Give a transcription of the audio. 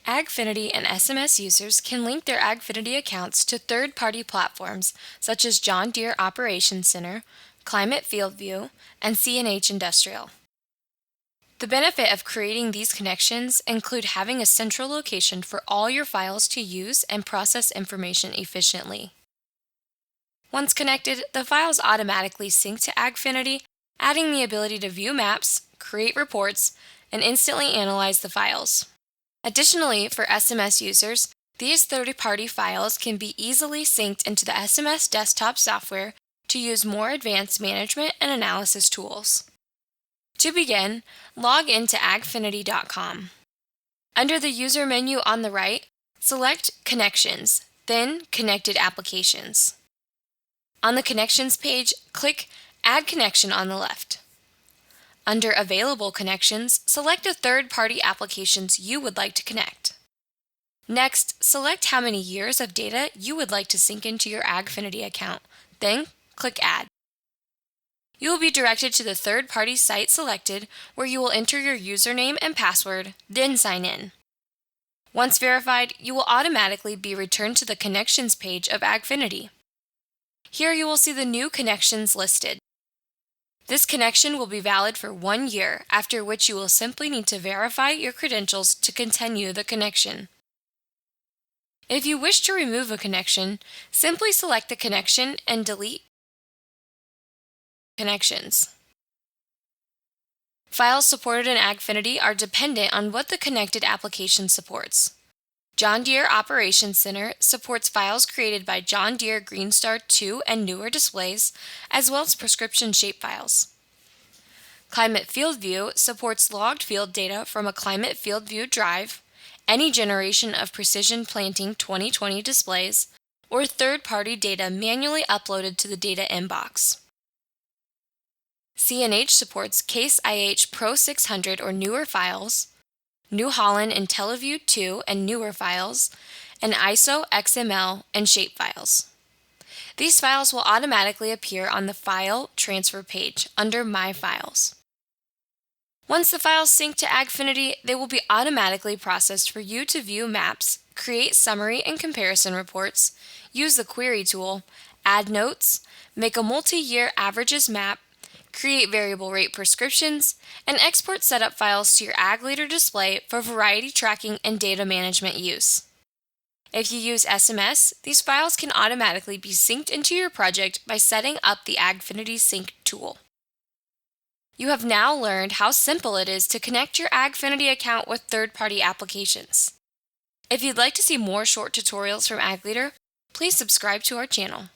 AgFiniti and SMS users can link their AgFiniti accounts to third-party platforms such as John Deere Operations Center, Climate Field View, and CNH Industrial. The benefit of creating these connections include having a central location for all your files to use and process information efficiently. Once connected, the files automatically sync to AgFiniti, adding the ability to view maps, create reports, and instantly analyze the files. Additionally, for SMS users, these third-party files can be easily synced into the SMS desktop software to use more advanced management and analysis tools. To begin, log into agfiniti.com. Under the user menu on the right, select Connections, then Connected Applications. On the Connections page, click Add Connection on the left. Under Available Connections, select the third-party applications you would like to connect. Next, select how many years of data you would like to sync into your AgFiniti account, then click Add. You will be directed to the third-party site selected, where you will enter your username and password, then sign in. Once verified, you will automatically be returned to the Connections page of AgFiniti. Here you will see the new connections listed. This connection will be valid for 1 year, after which you will simply need to verify your credentials to continue the connection. If you wish to remove a connection, simply select the connection and delete connections. Files supported in AgFiniti are dependent on what the connected application supports. John Deere Operations Center supports files created by John Deere Greenstar 2 and newer displays, as well as prescription shapefiles. Climate Field View supports logged field data from a Climate Field View drive, any generation of Precision Planting 2020 displays, or third-party data manually uploaded to the data inbox. CNH supports Case IH Pro 600 or newer files, New Holland IntelliView 2 and newer files, and ISO, XML, and shapefiles. These files will automatically appear on the File Transfer page under My Files. Once the files sync to AgFiniti, they will be automatically processed for you to view maps, create summary and comparison reports, use the query tool, add notes, make a multi-year averages map, create variable rate prescriptions, and export setup files to your AgLeader display for variety tracking and data management use. If you use SMS, these files can automatically be synced into your project by setting up the AgFiniti Sync tool. You have now learned how simple it is to connect your AgFiniti account with third-party applications. If you'd like to see more short tutorials from AgLeader, please subscribe to our channel.